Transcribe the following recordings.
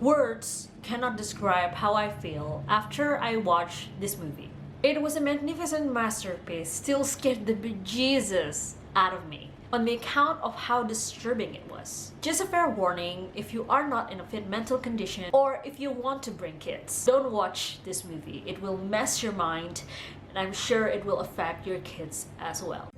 Words cannot describe how I feel after I watched this movie. It was a magnificent masterpiece, still scared the bejesus out of me on the account of how disturbing it was. Just a fair warning, if you are not in a fit mental condition or if you want to bring kids, don't watch this movie. It will mess your mind and I'm sure it will affect your kids as well.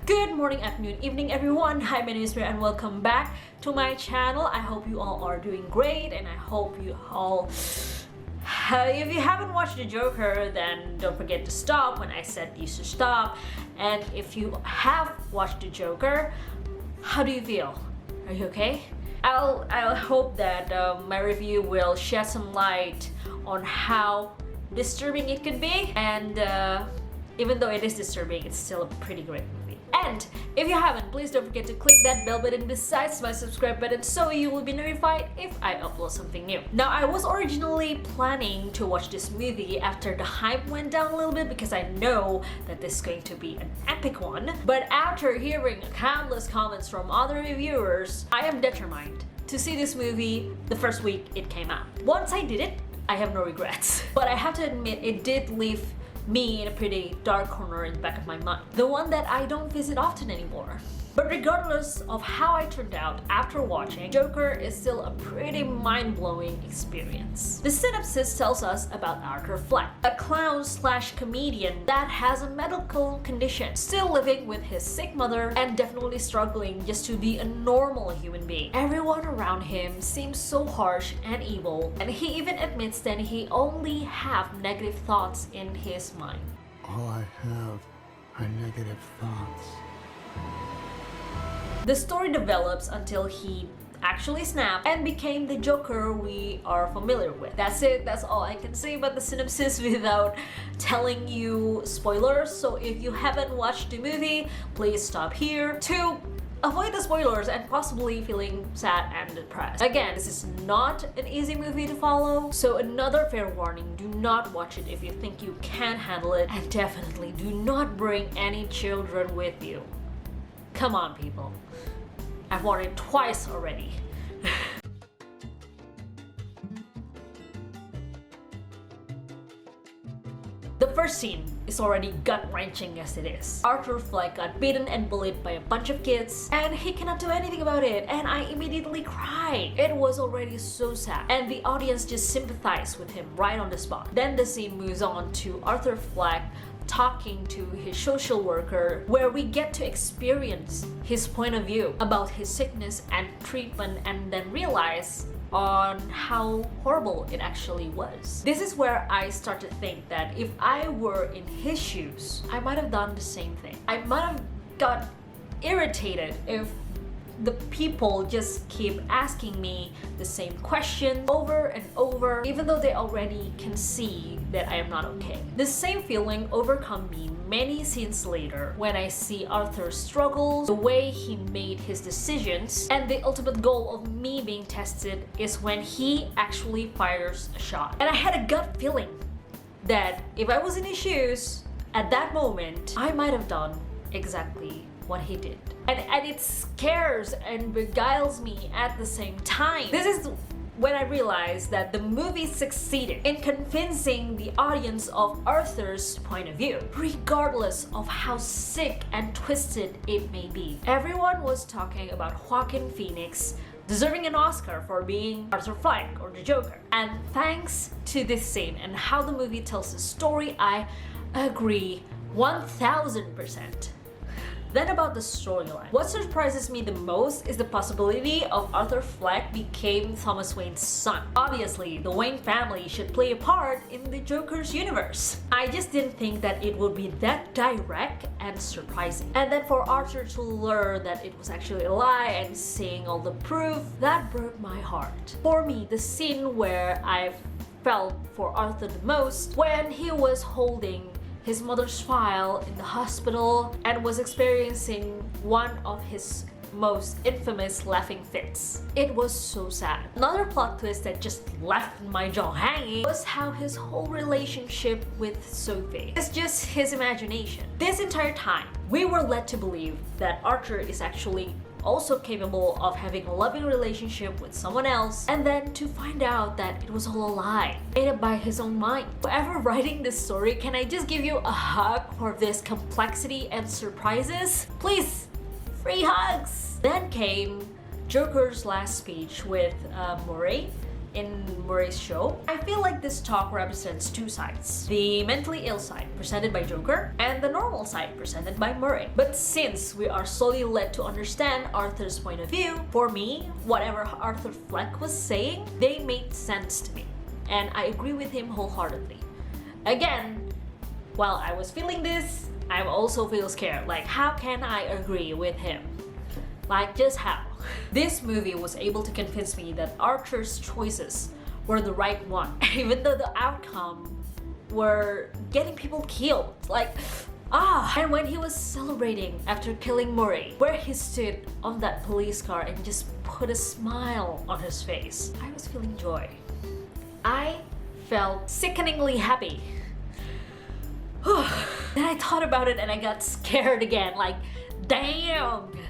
Good morning, afternoon, evening everyone. Hi, my name is Myra and welcome back to my channel. I hope you all are doing great and I hope you all... if you haven't watched The Joker, then don't forget to stop when I said you should stop. And if you have watched The Joker, how do you feel? Are you okay? I'll hope that my review will shed some light on how disturbing it could be. And even though it is disturbing, it's still a pretty great movie. And if you haven't, please don't forget to click that bell button besides my subscribe button so you will be notified if I upload something new. Now, I was originally planning to watch this movie after the hype went down a little bit because I know that this is going to be an epic one. But after hearing countless comments from other reviewers, I am determined to see this movie the first week it came out. Once I did it, I have no regrets. But I have to admit, it did leave me in a pretty dark corner in the back of my mind. The one that I don't visit often anymore. But regardless of how I turned out after watching, Joker is still a pretty mind-blowing experience. The synopsis tells us about Arthur Fleck, a clown/comedian that has a medical condition, still living with his sick mother and definitely struggling just to be a normal human being. Everyone around him seems so harsh and evil, and he even admits that he only have negative thoughts in his mind. All I have are negative thoughts. The story develops until he actually snapped and became the Joker we are familiar with. That's it, that's all I can say about the synopsis without telling you spoilers. So if you haven't watched the movie, please stop here to avoid the spoilers and possibly feeling sad and depressed. Again, this is not an easy movie to follow, so another fair warning, do not watch it if you think you can handle it, and definitely do not bring any children with you. Come on, people. I've warned it twice already. The first scene is already gut-wrenching as it is. Arthur Fleck got beaten and bullied by a bunch of kids and he cannot do anything about it, and I immediately cried. It was already so sad and the audience just sympathized with him right on the spot. Then the scene moves on to Arthur Fleck talking to his social worker, where we get to experience his point of view about his sickness and treatment and then realize on how horrible it actually was. This is where I start to think that if I were in his shoes, I might have done the same thing. I might have got irritated if the people just keep asking me the same question over and over, even though they already can see that I am not okay. The same feeling overcome me many scenes later when I see Arthur's struggles, the way he made his decisions, and the ultimate goal of me being tested is when he actually fires a shot. And I had a gut feeling that if I was in his shoes at that moment, I might have done exactly what he did. And it scares and beguiles me at the same time. This is when I realized that the movie succeeded in convincing the audience of Arthur's point of view, regardless of how sick and twisted it may be. Everyone was talking about Joaquin Phoenix deserving an Oscar for being Arthur Fleck or the Joker. And thanks to this scene and how the movie tells the story, I agree 1000%. Then about the storyline. What surprises me the most is the possibility of Arthur Fleck became Thomas Wayne's son. Obviously, the Wayne family should play a part in the Joker's universe. I just didn't think that it would be that direct and surprising. And then for Arthur to learn that it was actually a lie and seeing all the proof, that broke my heart. For me, the scene where I felt for Arthur the most, when he was holding his mother's file in the hospital and was experiencing one of his most infamous laughing fits. It was so sad. Another plot twist that just left my jaw hanging was how his whole relationship with Sophie is just his imagination. This entire time, we were led to believe that Arthur is actually also capable of having a loving relationship with someone else, and then to find out that it was all a lie, made up by his own mind. Whoever writing this story, can I just give you a hug for this complexity and surprises? Please, free hugs! Then came Joker's last speech with Murray in Murray's show. I feel like this talk represents two sides. The mentally ill side, presented by Joker, and the normal side, presented by Murray. But since we are slowly led to understand Arthur's point of view, for me, whatever Arthur Fleck was saying, they made sense to me. And I agree with him wholeheartedly. Again, while I was feeling this, I also feel scared. Like, how can I agree with him? Like, just how? This movie was able to convince me that Arthur's choices were the right one, even though the outcome were getting people killed. Like, and when he was celebrating after killing Murray, where he stood on that police car and just put a smile on his face, I was feeling joy. I felt sickeningly happy. Then I thought about it and I got scared again, like, dang!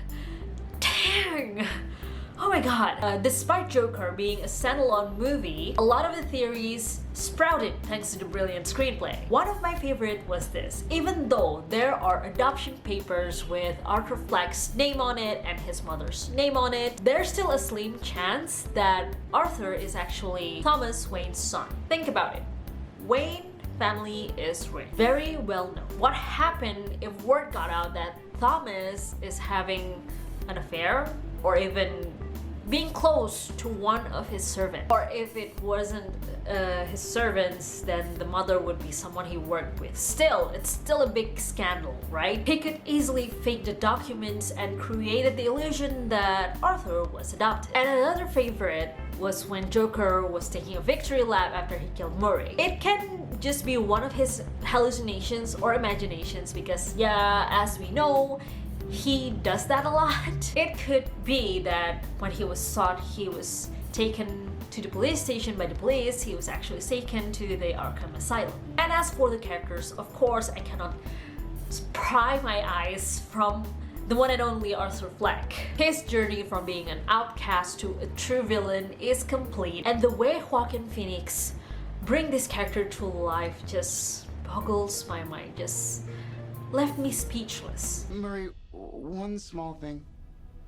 Oh my god. Despite Joker being a standalone movie, a lot of the theories sprouted thanks to the brilliant screenplay. One of my favorite was this. Even though there are adoption papers with Arthur Fleck's name on it and his mother's name on it, there's still a slim chance that Arthur is actually Thomas Wayne's son. Think about it. Wayne family is rich, very well known. What happened if word got out that Thomas is having an affair, or even being close to one of his servants? Or if it wasn't his servants, then the mother would be someone he worked with. Still, it's still a big scandal, right? He could easily fake the documents and created the illusion that Arthur was adopted. And another favorite was when Joker was taking a victory lap after he killed Murray. It can just be one of his hallucinations or imaginations because, yeah, as we know, he does that a lot. It could be that when he was sought, he was taken to the police station by the police, he was actually taken to the Arkham Asylum. And as for the characters, of course, I cannot pry my eyes from the one and only Arthur Fleck. His journey from being an outcast to a true villain is complete, and the way Joaquin Phoenix bring this character to life just boggles my mind, just left me speechless. Murray, one small thing.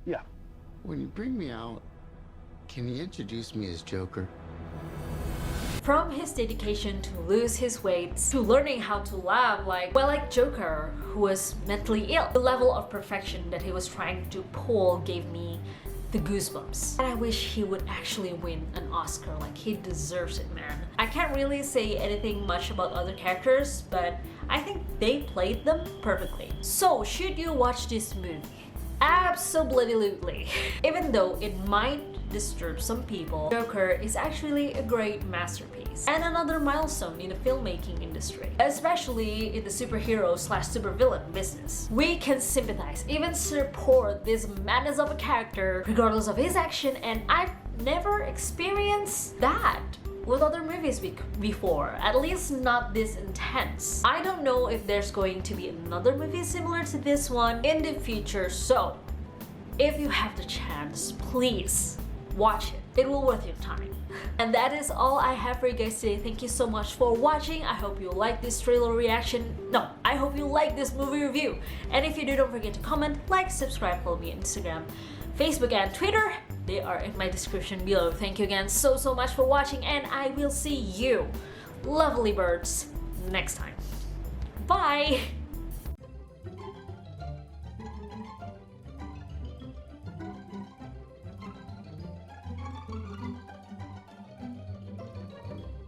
Yeah. When you bring me out, can you introduce me as Joker? From his dedication to lose his weight to learning how to laugh like Joker, who was mentally ill, the level of perfection that he was trying to pull gave me the goosebumps. And I wish he would actually win an Oscar. Like, he deserves it, man. I can't really say anything much about other characters, but I think they played them perfectly. So, should you watch this movie? Absolutely. Even though it might disturb some people, Joker is actually a great masterpiece and another milestone in the filmmaking industry, especially in the superhero/supervillain business. We can sympathize, even support this madness of a character regardless of his action, and I've never experienced that with other movies before, at least not this intense. I don't know if there's going to be another movie similar to this one in the future, so if you have the chance, please watch it. It will worth your time. And that is all I have for you guys today. Thank you so much for watching. I hope you like this trailer reaction. No, I hope you like this movie review. And if you do, don't forget to comment, like, subscribe, follow me on Instagram, Facebook, and Twitter. They are in my description below. Thank you again so much for watching, and I will see you, lovely birds, next time. Bye!